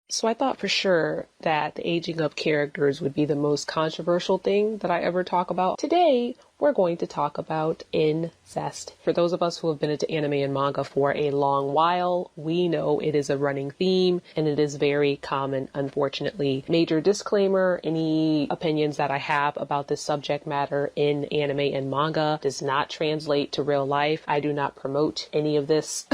So I thought for sure that the aging of characters would be the most controversial thing that I ever talk about. Today, we're going to talk about Zest. For those of us who have been into anime and manga for a long while, we know it is a running theme and it is very common, unfortunately. Major disclaimer, any opinions that I have about this subject matter in anime and manga does not translate to real life. I do not promote any of this.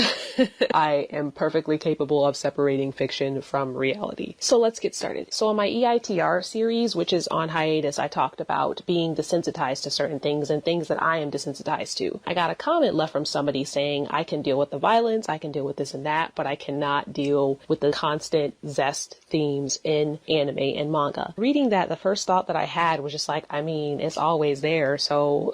I am perfectly capable of separating fiction from reality. So let's get started. So in my EITR series, which is on hiatus, I talked about being desensitized to certain things and things that I am desensitized to. I got a comment left from somebody saying, I can deal with the violence, I can deal with this and that, but I cannot deal with the constant Zest themes in anime and manga. Reading that, the first thought that I had was just like, I mean, it's always there. So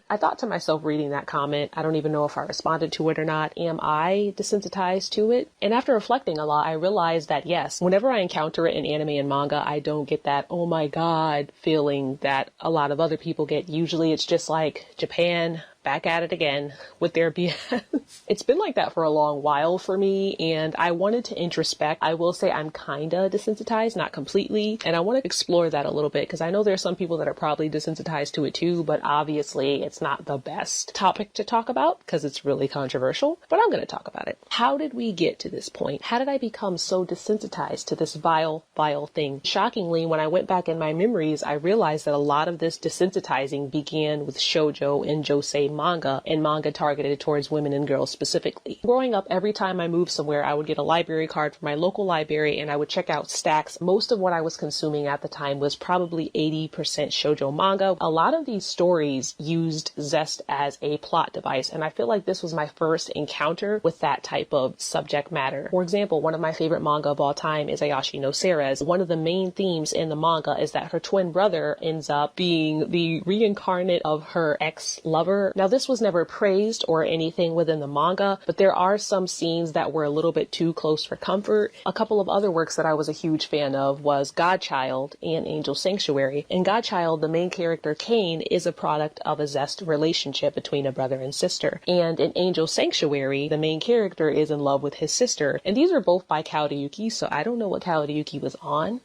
I thought to myself reading that comment, I don't even know if I responded to it or not. Am I desensitized to it? And after reflecting a lot, I realized that yes, whenever I encounter it in anime and manga, I don't get that, oh my God, feeling that a lot of other people get. Usually it's just like Japan back at it again with their BS. It's been like that for a long while for me, and I wanted to introspect. I will say I'm kinda desensitized, not completely, and I want to explore that a little bit because I know there's some people that are probably desensitized to it too, but obviously it's not the best topic to talk about because it's really controversial, but I'm going to talk about it. How did we get to this point? How did I become so desensitized to this vile thing? Shockingly, when I went back in my memories, I realized that a lot of this desensitizing began with shoujo and josei manga, and manga targeted towards women and girls specifically. Growing up, every time I moved somewhere, I would get a library card from my local library and I would check out stacks. Most of what I was consuming at the time was probably 80% shoujo manga. A lot of these stories used Zest as a plot device, and I feel like this was my first encounter with that type of subject matter. For example, one of my favorite manga of all time is Ayashi no Seres. One of the main themes in the manga is that her twin brother ends up being the reincarnate of her ex-lover. Now, this was never praised or anything within the manga, but there are some scenes that were a little bit too close for comfort. A couple of other works that I was a huge fan of was Godchild and Angel Sanctuary. In Godchild, the main character, Kane, is a product of a Zest relationship between a brother and sister. And in Angel Sanctuary, the main character is in love with his sister. And these are both by Kaoriyuki, so I don't know what Kaoriyuki was on.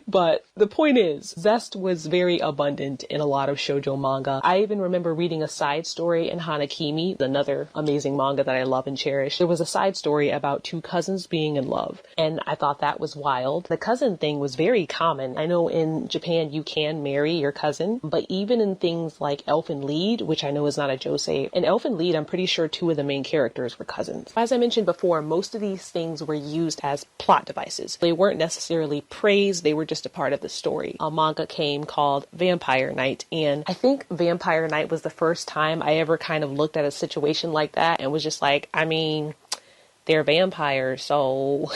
But the point is, Zest was very abundant in a lot of shoujo manga. I even remember reading a side story in Hanakimi, another amazing manga that I love and cherish. There was a side story about two cousins being in love, and I thought that was wild. The cousin thing was very common. I know in Japan you can marry your cousin, but even in things like Elfen Lied, which I know is not a josei, in Elfen Lied I'm pretty sure two of the main characters were cousins. As I mentioned before, most of these things were used as plot devices. They weren't necessarily praised, they were just a part of the story. A manga came called Vampire Knight, and I think Vampire Knight was the first time I ever kind of looked at a situation like that and was just like, I mean, they're vampires, so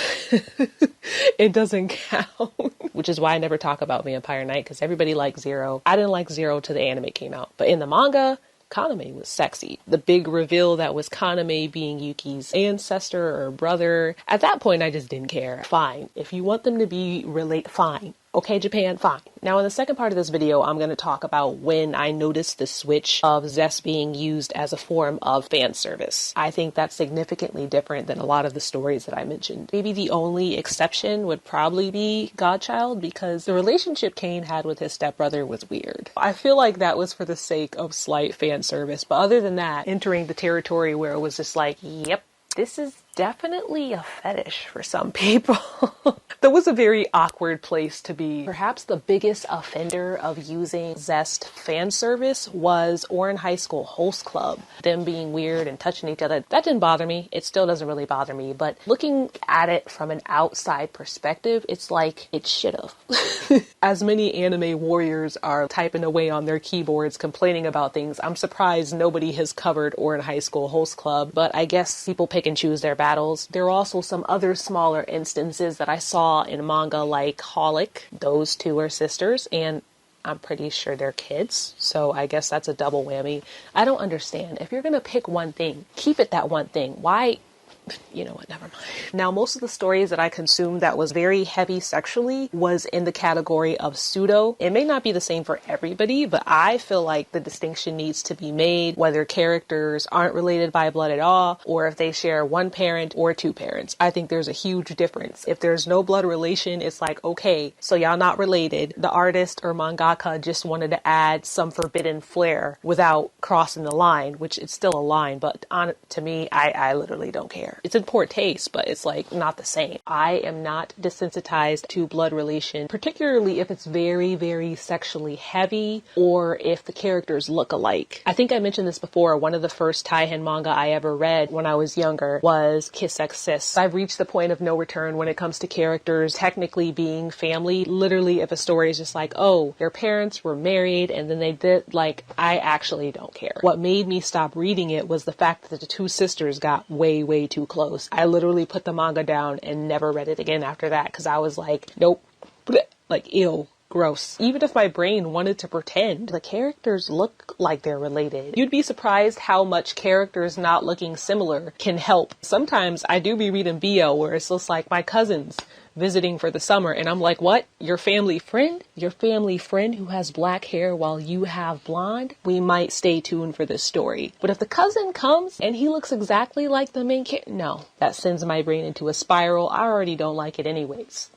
it doesn't count. Which is why I never talk about Vampire Knight, because everybody likes Zero. I didn't like Zero till the anime came out, but in the manga, Kaname was sexy. The big reveal that was Kaname being Yuki's ancestor or brother, at that point I just didn't care. Fine. If you want them to be fine. Okay, Japan, fine. Now in the second part of this video, I'm going to talk about when I noticed the switch of Zest being used as a form of fan service. I think that's significantly different than a lot of the stories that I mentioned. Maybe the only exception would probably be Godchild, because the relationship Kane had with his stepbrother was weird. I feel like that was for the sake of slight fan service, but other than that, entering the territory where it was just like, yep, this is definitely a fetish for some people. That was a very awkward place to be. Perhaps the biggest offender of using Zest fan service was Ouran High School Host Club. Them being weird and touching each other. That didn't bother me. It still doesn't really bother me. But looking at it from an outside perspective, it's like it should have. As many anime warriors are typing away on their keyboards complaining about things, I'm surprised nobody has covered Ouran High School Host Club. But I guess people pick and choose their battles. There are also some other smaller instances that I saw in manga like Holic. Those two are sisters, and I'm pretty sure they're kids, so I guess that's a double whammy. I don't understand. If you're gonna pick one thing, keep it that one thing. Why you know what, never mind. Now, most of the stories that I consumed that was very heavy sexually was in the category of pseudo. It may not be the same for everybody, but I feel like the distinction needs to be made whether characters aren't related by blood at all, or if they share one parent or two parents. I think there's a huge difference. If there's no blood relation, it's like, okay, so y'all not related. The artist or mangaka just wanted to add some forbidden flair without crossing the line, which it's still a line, but to me, I literally don't care. It's in poor taste, but it's like not the same. I am not desensitized to blood relation, particularly if it's very, very sexually heavy or if the characters look alike. I think I mentioned this before. One of the first Taihen manga I ever read when I was younger was Kiss X Sis. I've reached the point of no return when it comes to characters technically being family. Literally, if a story is just like, oh, their parents were married and then they did, like, I actually don't care. What made me stop reading it was the fact that the two sisters got way, way too close. I literally put the manga down and never read it again after that because I was like, nope, like, ew. Gross. Even if my brain wanted to pretend the characters look like they're related, you'd be surprised how much characters not looking similar can help. Sometimes I do be reading BL where it's just like my cousins visiting for the summer and I'm like, what? Your family friend? Your family friend who has black hair while you have blonde? We might stay tuned for this story. But if the cousin comes and he looks exactly like the main character, no, that sends my brain into a spiral. I already don't like it anyways.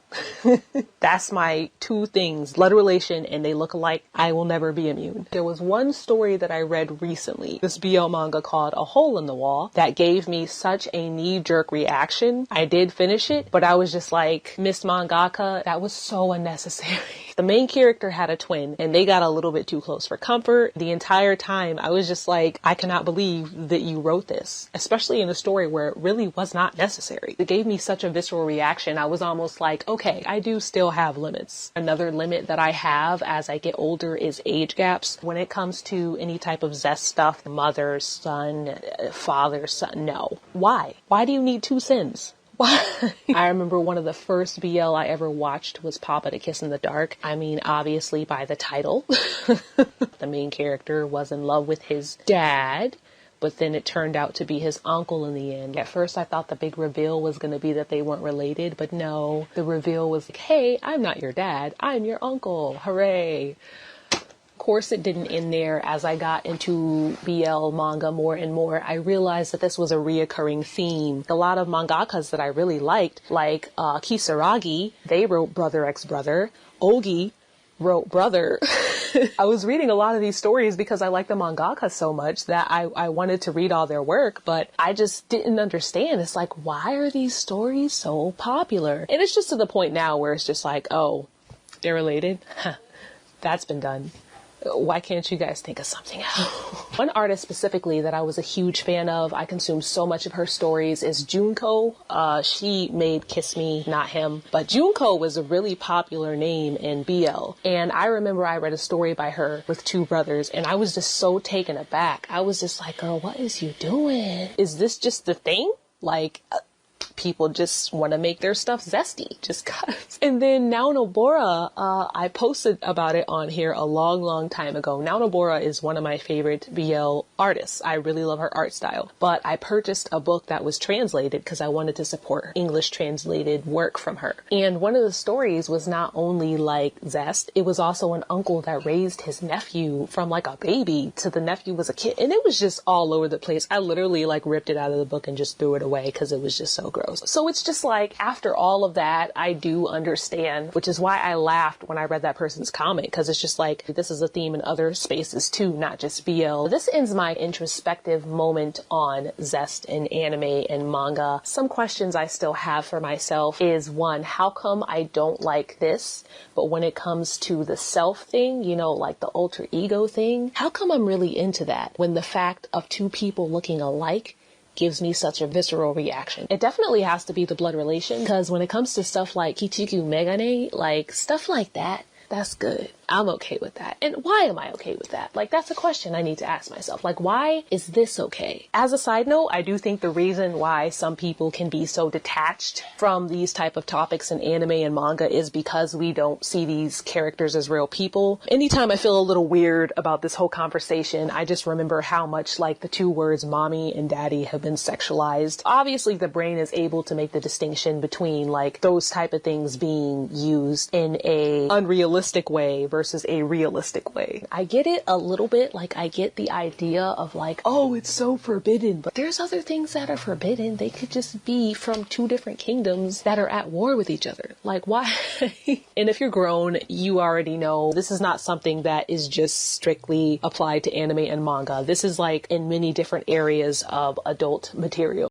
That's my two things, blood relation and they look alike. I will never be immune. There was one story that I read recently, this BL manga called A Hole in the Wall, that gave me such a knee-jerk reaction. I did finish it, but I was just like, Miss Mangaka, that was so unnecessary. The main character had a twin and they got a little bit too close for comfort. The entire time I was just like, I cannot believe that you wrote this, especially in a story where it really was not necessary. It gave me such a visceral reaction. I was almost like, okay, I do still have limits. Another limit that I have as I get older is age gaps. When it comes to any type of Zest stuff, mother, son, father, son, no. Why? Why do you need two sins? I remember one of the first BL I ever watched was Papa to Kiss in the Dark. I mean, obviously by the title, the main character was in love with his dad, but then it turned out to be his uncle in the end. At first I thought the big reveal was going to be that they weren't related, but no, the reveal was like, hey, I'm not your dad, I'm your uncle. Hooray. Of course, it didn't end there. As I got into BL manga more and more, I realized that this was a reoccurring theme. A lot of mangakas that I really liked, like Kisaragi, they wrote brother x brother. Ogi wrote brother. I was reading a lot of these stories because I like the mangaka so much that I wanted to read all their work, but I just didn't understand. It's like, why are these stories so popular? And it's just to the point now where it's just like, oh, they're related? Huh, that's been done. Why can't you guys think of something else? One artist specifically that I was a huge fan of, I consumed so much of her stories, is Junko. She made Kiss Me, not him. But Junko was a really popular name in BL. And I remember I read a story by her with two brothers, and I was just so taken aback. I was just like, girl, what is you doing? Is this just the thing? Like, people just want to make their stuff zesty, just cause. And then Naonobora, I posted about it on here a long, long time ago. Naonobora is one of my favorite BL artists. I really love her art style. But I purchased a book that was translated because I wanted to support English translated work from her. And one of the stories was not only like Zest, it was also an uncle that raised his nephew from like a baby to the nephew was a kid. And it was just all over the place. I literally like ripped it out of the book and just threw it away because it was just so gross. So it's just like, after all of that, I do understand, which is why I laughed when I read that person's comment, because it's just like, this is a theme in other spaces too, not just BL. This ends my introspective moment on Zest and anime and manga. Some questions I still have for myself is, one, how come I don't like this, but when it comes to the self thing, you know, like the alter ego thing, how come I'm really into that when the fact of two people looking alike gives me such a visceral reaction? It definitely has to be the blood relation, because when it comes to stuff like Kichiku Megane, like stuff like that, that's good. I'm okay with that. And why am I okay with that? Like, that's a question I need to ask myself. Like, why is this okay? As a side note, I do think the reason why some people can be so detached from these type of topics in anime and manga is because we don't see these characters as real people. Anytime I feel a little weird about this whole conversation, I just remember how much like the two words mommy and daddy have been sexualized. Obviously, the brain is able to make the distinction between like those type of things being used in a unrealistic way versus a realistic way. I get it a little bit, like I get the idea of like, oh, it's so forbidden, but there's other things that are forbidden. They could just be from two different kingdoms that are at war with each other. Like, why? And if you're grown, you already know this is not something that is just strictly applied to anime and manga. This is like in many different areas of adult material.